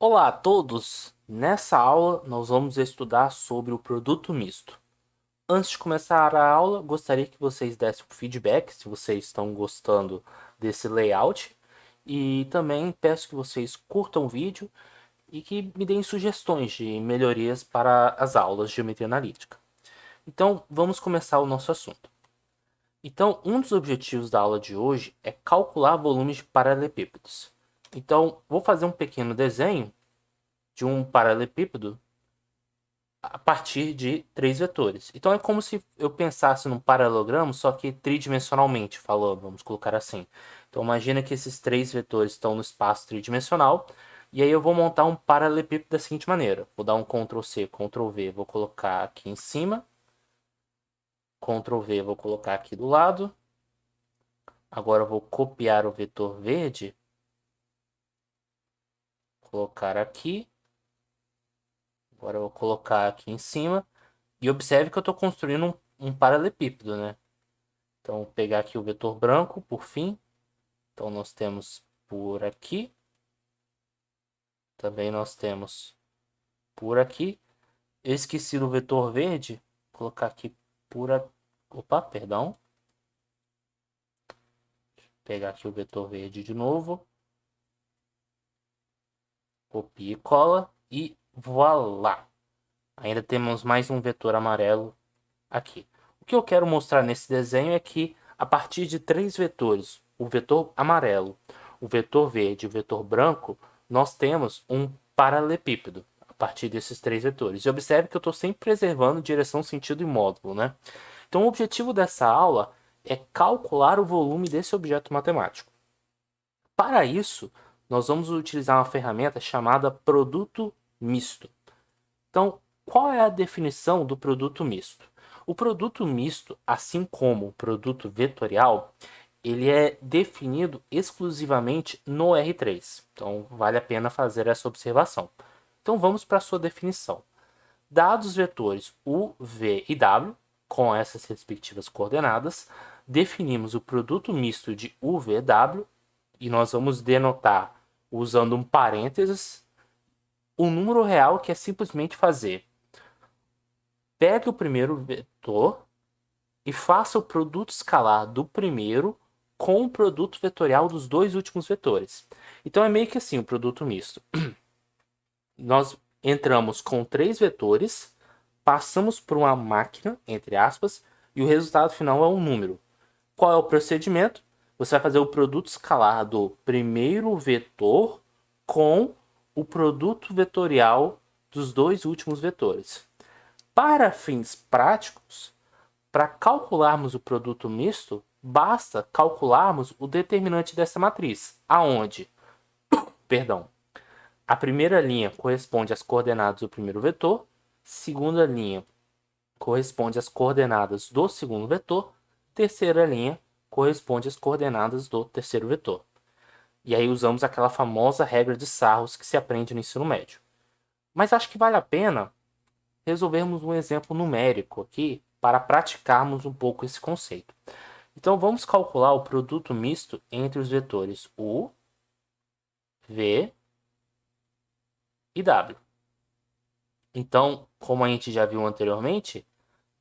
Olá a todos! Nessa aula nós vamos estudar sobre o produto misto. Antes de começar a aula, gostaria que vocês dessem um feedback se vocês estão gostando desse layout e também peço que vocês curtam o vídeo e que me deem sugestões de melhorias para as aulas de geometria analítica. Então, vamos começar o nosso assunto. Então, um dos objetivos da aula de hoje é calcular volumes de paralelepípedos. Então, vou fazer um pequeno desenho de um paralelepípedo a partir de três vetores. Então é como se eu pensasse num paralelogramo, só que tridimensionalmente falando, vamos colocar assim. Então imagina que esses três vetores estão no espaço tridimensional, e aí eu vou montar um paralelepípedo da seguinte maneira. Vou dar um Ctrl C, Ctrl V, vou colocar aqui em cima, Ctrl V, vou colocar aqui do lado. Agora eu vou copiar o vetor verde, colocar aqui. Agora eu vou colocar aqui em cima. E observe que eu estou construindo um paralelepípedo, né? Então, vou pegar aqui o vetor branco, por fim. Então, nós temos por aqui. Também nós temos por aqui. Eu esqueci do vetor verde. Vou colocar aqui por aqui. Opa, perdão. Vou pegar aqui o vetor verde de novo. Copia e cola. E voilá! Ainda temos mais um vetor amarelo aqui. O que eu quero mostrar nesse desenho é que a partir de três vetores, o vetor amarelo, o vetor verde e o vetor branco, nós temos um paralelepípedo a partir desses três vetores. E observe que eu estou sempre preservando direção, sentido e módulo, né? Então o objetivo dessa aula é calcular o volume desse objeto matemático. Para isso, nós vamos utilizar uma ferramenta chamada produto misto. Então, qual é a definição do produto misto? O produto misto, assim como o produto vetorial, ele é definido exclusivamente no R3. Então, vale a pena fazer essa observação. Então, vamos para a sua definição. Dados os vetores U, V e W, com essas respectivas coordenadas, definimos o produto misto de U, V e W, e nós vamos denotar usando um parênteses o número real, que é simplesmente fazer. Pegue o primeiro vetor e faça o produto escalar do primeiro com o produto vetorial dos dois últimos vetores. Então é meio que assim o produto misto. Nós entramos com três vetores, passamos por uma máquina, entre aspas, e o resultado final é um número. Qual é o procedimento? Você vai fazer o produto escalar do primeiro vetor com o produto vetorial dos dois últimos vetores. Para fins práticos, para calcularmos o produto misto, basta calcularmos o determinante dessa matriz, aonde, perdão, a primeira linha corresponde às coordenadas do primeiro vetor, segunda linha corresponde às coordenadas do segundo vetor, terceira linha corresponde às coordenadas do terceiro vetor. E aí usamos aquela famosa regra de Sarros que se aprende no ensino médio. Mas acho que vale a pena resolvermos um exemplo numérico aqui para praticarmos um pouco esse conceito. Então vamos calcular o produto misto entre os vetores U, V e W. Então, como a gente já viu anteriormente,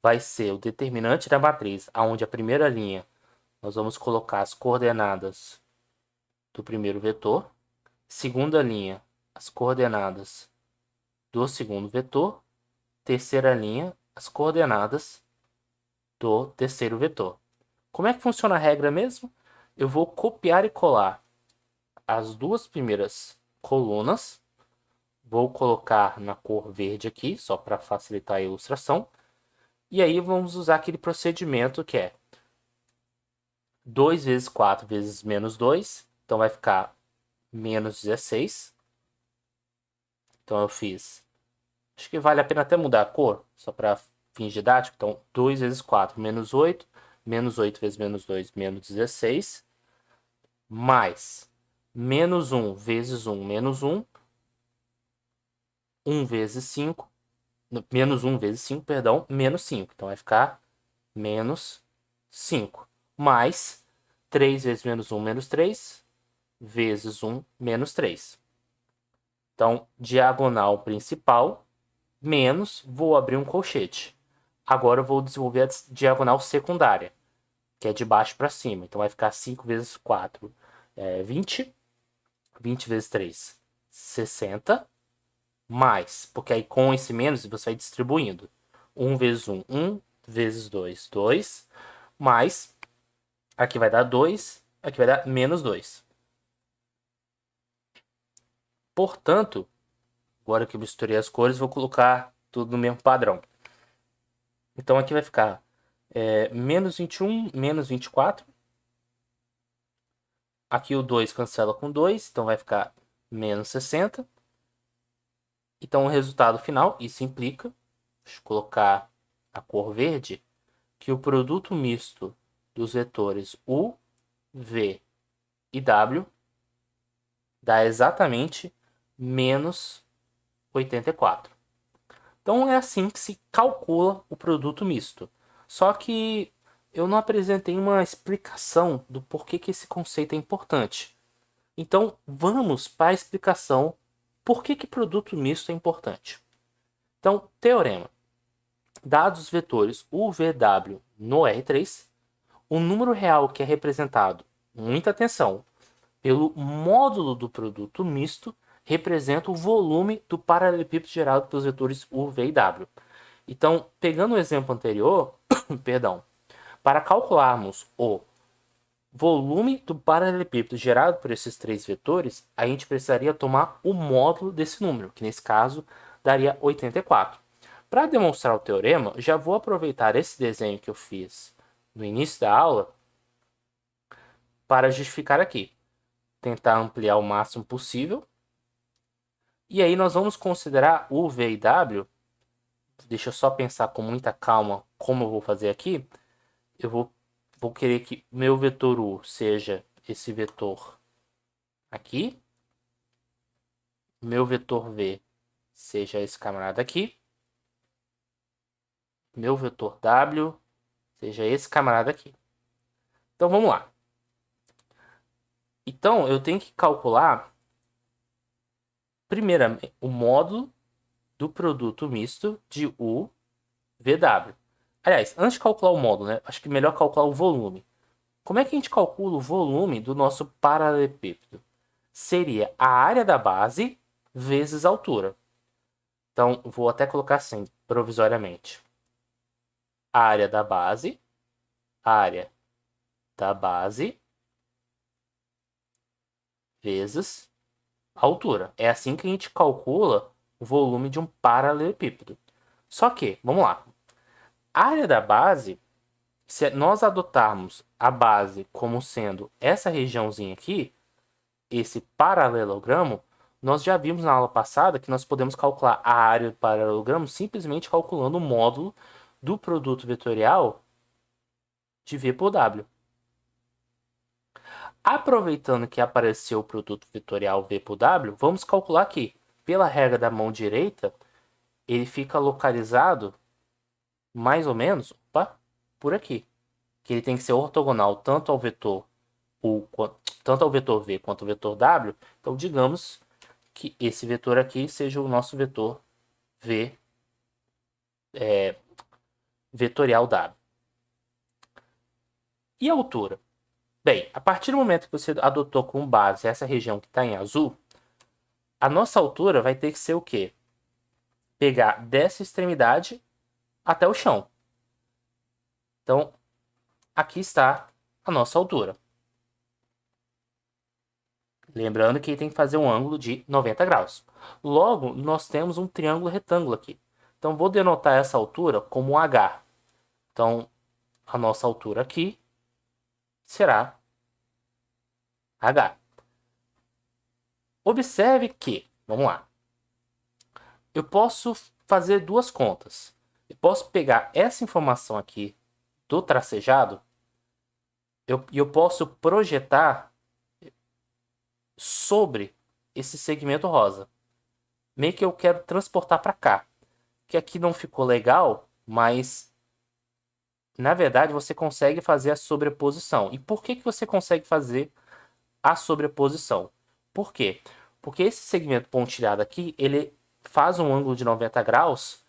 vai ser o determinante da matriz, onde a primeira linha nós vamos colocar as coordenadas do primeiro vetor, segunda linha as coordenadas do segundo vetor, terceira linha as coordenadas do terceiro vetor. Como é que funciona a regra mesmo? Eu vou copiar e colar as duas primeiras colunas. Vou colocar na cor verde aqui, só para facilitar a ilustração. E aí vamos usar aquele procedimento que é 2 vezes 4 vezes menos 2. Então vai ficar menos 16. Então eu fiz. Acho que vale a pena até mudar a cor, só para fins didáticos. Então 2 vezes 4 menos 8. Menos 8 vezes menos 2, menos 16. Mais menos 1 vezes 1, menos 1. 1 vezes 5. Menos 1 vezes 5, perdão, menos 5. Então vai ficar menos 5. Mais 3 vezes menos 1, menos 3. Vezes 1, menos 3. Então, diagonal principal menos, vou abrir um colchete. Agora eu vou desenvolver a diagonal secundária, que é de baixo para cima. Então vai ficar 5 vezes 4, 20. 20 vezes 3, 60. Mais, porque aí com esse menos você vai distribuindo. 1 vezes 1, 1 vezes 2, 2. Mais, aqui vai dar 2, aqui vai dar menos 2. Portanto, agora que eu misturei as cores, vou colocar tudo no mesmo padrão. Então aqui vai ficar menos 21, menos 24. Aqui o 2 cancela com 2, então vai ficar menos 60. Então o resultado final, isso implica, deixa eu colocar a cor verde, que o produto misto dos vetores U, V e W dá exatamente menos 84. Então é assim que se calcula o produto misto. Só que eu não apresentei uma explicação do porquê que esse conceito é importante. Então vamos para a explicação por que produto misto é importante. Então, teorema. Dados os vetores U, V, W no R3, o número real que é representado, muita atenção, pelo módulo do produto misto representa o volume do paralelepípedo gerado pelos vetores U, V e W. Então, pegando o exemplo anterior, perdão, para calcularmos o volume do paralelepípedo gerado por esses três vetores, a gente precisaria tomar o módulo desse número, que nesse caso daria 84. Para demonstrar o teorema, já vou aproveitar esse desenho que eu fiz no início da aula para justificar aqui. Tentar ampliar o máximo possível. E aí nós vamos considerar U, V e W. Deixa eu só pensar com muita calma como eu vou fazer aqui. Eu vou querer que meu vetor U seja esse vetor aqui. Meu vetor V seja esse camarada aqui. Meu vetor W seja esse camarada aqui. Então vamos lá. Então eu tenho que calcular primeiramente o módulo do produto misto de U, VW. Aliás, antes de calcular o módulo, né? Acho que é melhor calcular o volume. Como é que a gente calcula o volume do nosso paralelepípedo? Seria a área da base vezes a altura. Então, vou até colocar assim, provisoriamente. Área da base vezes a altura. É assim que a gente calcula o volume de um paralelepípedo. Só que, vamos lá. A área da base, se nós adotarmos a base como sendo essa regiãozinha aqui, esse paralelogramo, nós já vimos na aula passada que nós podemos calcular a área do paralelogramo simplesmente calculando o módulo do produto vetorial de V por W. Aproveitando que apareceu o produto vetorial V por W, vamos calcular aqui. Pela regra da mão direita, ele fica localizado mais ou menos por aqui. Que ele tem que ser ortogonal tanto ao vetor U, tanto ao vetor V quanto ao vetor W. Então, digamos que esse vetor aqui seja o nosso vetor V vetorial W. E a altura? Bem, a partir do momento que você adotou como base essa região que está em azul, a nossa altura vai ter que ser o quê? Pegar dessa extremidade até o chão. Então, aqui está a nossa altura. Lembrando que tem que fazer um ângulo de 90 graus. Logo, nós temos um triângulo retângulo aqui. Então, vou denotar essa altura como H. Então, a nossa altura aqui será H. Observe que, vamos lá, eu posso fazer duas contas. Eu posso pegar essa informação aqui do tracejado e eu posso projetar sobre esse segmento rosa. Meio que eu quero transportar para cá. Que aqui não ficou legal, mas na verdade você consegue fazer a sobreposição. E por que você consegue fazer a sobreposição? Por quê? Porque esse segmento pontilhado aqui, ele faz um ângulo de 90 graus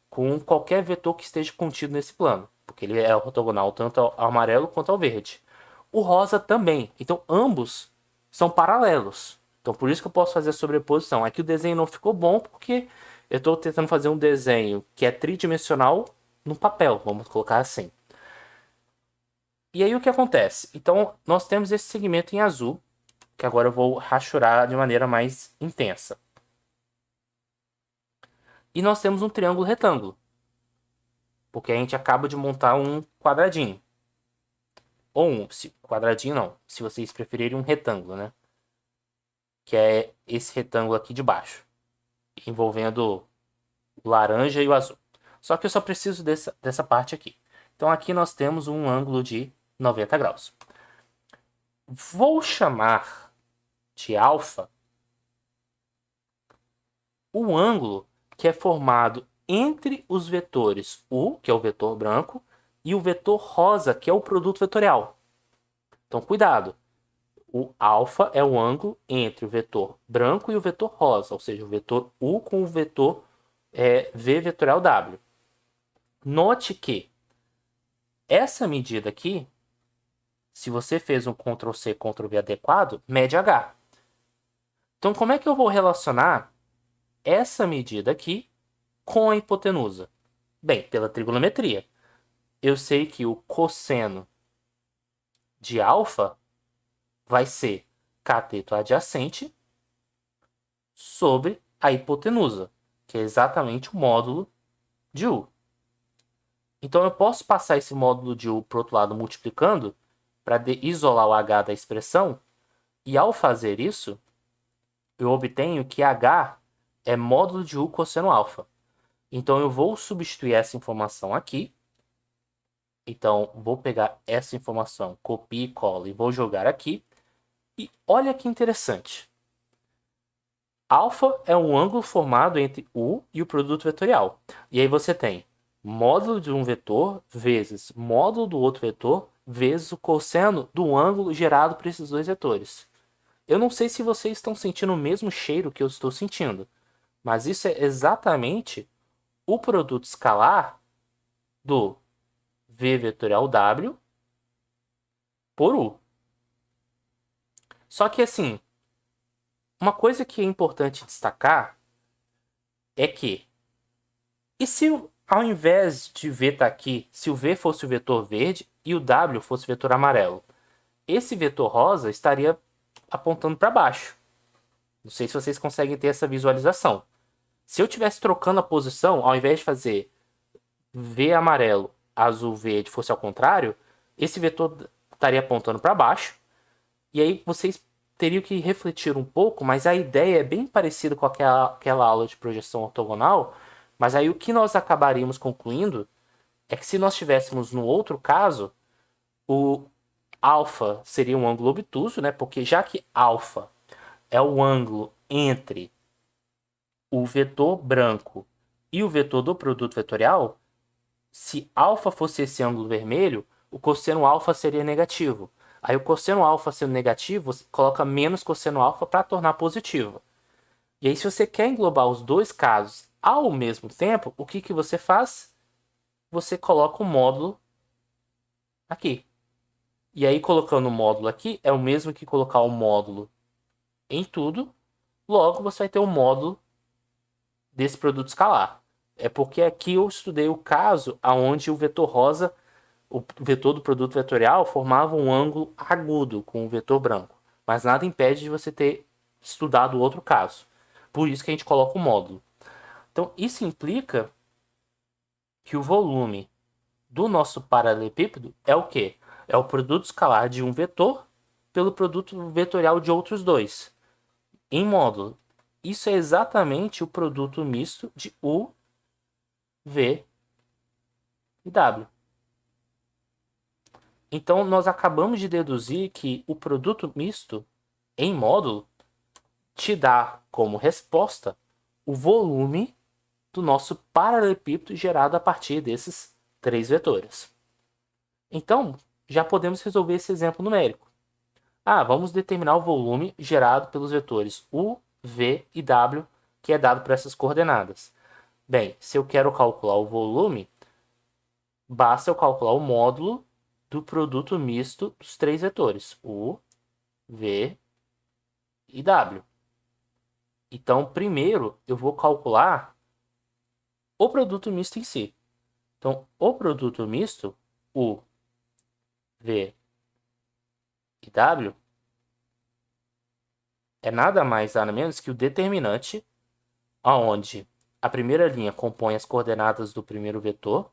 com qualquer vetor que esteja contido nesse plano, porque ele é ortogonal tanto ao amarelo quanto ao verde. O rosa também. Então, ambos são paralelos. Então, por isso que eu posso fazer a sobreposição. Aqui o desenho não ficou bom porque eu estou tentando fazer um desenho que é tridimensional no papel, vamos colocar assim. E aí o que acontece? Então, nós temos esse segmento em azul, que agora eu vou rachurar de maneira mais intensa. E nós temos um triângulo retângulo, porque a gente acaba de montar um quadradinho. Ou quadradinho não, se vocês preferirem um retângulo, né? Que é esse retângulo aqui de baixo, envolvendo o laranja e o azul. Só que eu só preciso dessa parte aqui. Então aqui nós temos um ângulo de 90 graus. Vou chamar de alfa o ângulo que é formado entre os vetores U, que é o vetor branco, e o vetor rosa, que é o produto vetorial. Então, cuidado. O alfa é o ângulo entre o vetor branco e o vetor rosa, ou seja, o vetor U com o vetor V vetorial W. Note que essa medida aqui, se você fez um Ctrl+C, Ctrl+V adequado, mede H. Então, como é que eu vou relacionar essa medida aqui com a hipotenusa? Bem, pela trigonometria. Eu sei que o cosseno de alfa vai ser cateto adjacente sobre a hipotenusa, que é exatamente o módulo de U. Então, eu posso passar esse módulo de U para o outro lado multiplicando para isolar o H da expressão, e ao fazer isso, eu obtenho que H é módulo de U cosseno alfa. Então, eu vou substituir essa informação aqui. Então, vou pegar essa informação, copio e colo e vou jogar aqui. E olha que interessante. Alfa é um ângulo formado entre U e o produto vetorial. E aí você tem módulo de um vetor vezes módulo do outro vetor vezes o cosseno do ângulo gerado por esses dois vetores. Eu não sei se vocês estão sentindo o mesmo cheiro que eu estou sentindo, mas isso é exatamente o produto escalar do V vetorial W por U. Só que assim, uma coisa que é importante destacar é que, e se ao invés de V estar aqui, se o V fosse o vetor verde e o W fosse o vetor amarelo, esse vetor rosa estaria apontando para baixo. Não sei se vocês conseguem ter essa visualização. Se eu estivesse trocando a posição, ao invés de fazer V amarelo, azul, verde, fosse ao contrário, esse vetor estaria apontando para baixo. E aí vocês teriam que refletir um pouco, mas a ideia é bem parecida com aquela aula de projeção ortogonal. Mas aí o que nós acabaríamos concluindo é que se nós tivéssemos no outro caso, o alfa seria um ângulo obtuso, né? Porque já que alfa é o ângulo entre o vetor branco e o vetor do produto vetorial, se alfa fosse esse ângulo vermelho, o cosseno alfa seria negativo. Aí o cosseno alfa sendo negativo, você coloca menos cosseno alfa para tornar positivo. E aí se você quer englobar os dois casos ao mesmo tempo, o que você faz? Você coloca o módulo aqui. E aí colocando o módulo aqui é o mesmo que colocar o módulo em tudo. Logo você vai ter o módulo desse produto escalar. É porque aqui eu estudei o caso onde o vetor rosa, o vetor do produto vetorial, formava um ângulo agudo com o vetor branco. Mas nada impede de você ter estudado o outro caso. Por isso que a gente coloca o módulo. Então, isso implica que o volume do nosso paralelepípedo é o quê? É o produto escalar de um vetor pelo produto vetorial de outros dois, em módulo. Isso é exatamente o produto misto de U, V e W. Então, nós acabamos de deduzir que o produto misto em módulo te dá como resposta o volume do nosso paralelepípedo gerado a partir desses três vetores. Então, já podemos resolver esse exemplo numérico. Vamos determinar o volume gerado pelos vetores U, V e W, que é dado por essas coordenadas. Bem, se eu quero calcular o volume, basta eu calcular o módulo do produto misto dos três vetores, U, V e W. Então, primeiro, eu vou calcular o produto misto em si. Então, o produto misto, U, V e W, é nada mais nada menos que o determinante, onde a primeira linha compõe as coordenadas do primeiro vetor,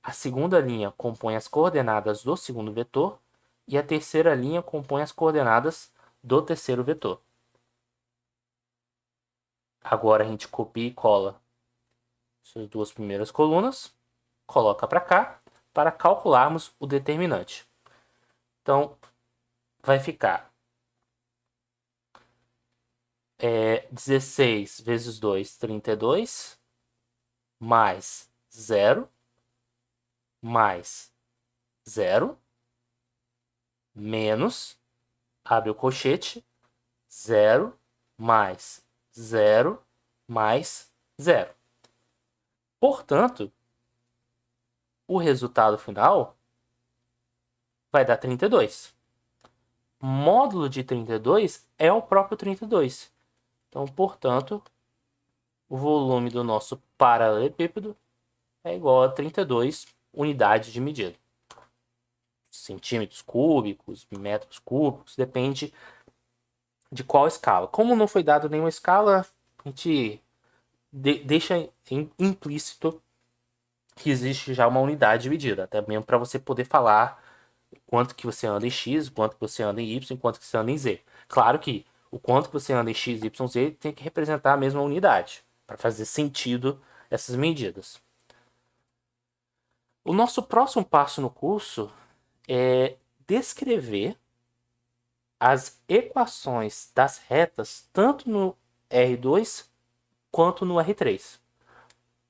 a segunda linha compõe as coordenadas do segundo vetor e a terceira linha compõe as coordenadas do terceiro vetor. Agora a gente copia e cola essas duas primeiras colunas, coloca para cá, para calcularmos o determinante. Então, vai ficar 16 vezes 2, 32, mais 0, mais 0, menos, abre o colchete, 0, mais 0, mais 0. Portanto, o resultado final vai dar 32. Módulo de 32 é o próprio 32. Então, portanto, o volume do nosso paralelepípedo é igual a 32 unidades de medida. Centímetros cúbicos, metros cúbicos, depende de qual escala. Como não foi dado nenhuma escala, a gente deixa implícito que existe já uma unidade de medida, até mesmo para você poder falar quanto que você anda em X, quanto que você anda em Y, quanto que você anda em Z. Claro que o quanto que você anda em X, Y, Z tem que representar a mesma unidade, para fazer sentido essas medidas. O nosso próximo passo no curso é descrever as equações das retas, tanto no R2 quanto no R3.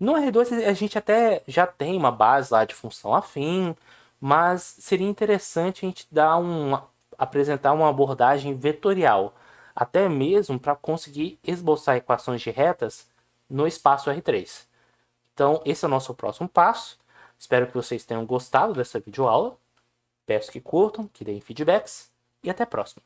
No R2 a gente até já tem uma base lá de função afim, mas seria interessante a gente apresentar uma abordagem vetorial, até mesmo para conseguir esboçar equações de retas no espaço R3. Então, esse é o nosso próximo passo. Espero que vocês tenham gostado dessa videoaula. Peço que curtam, que deem feedbacks e até a próxima.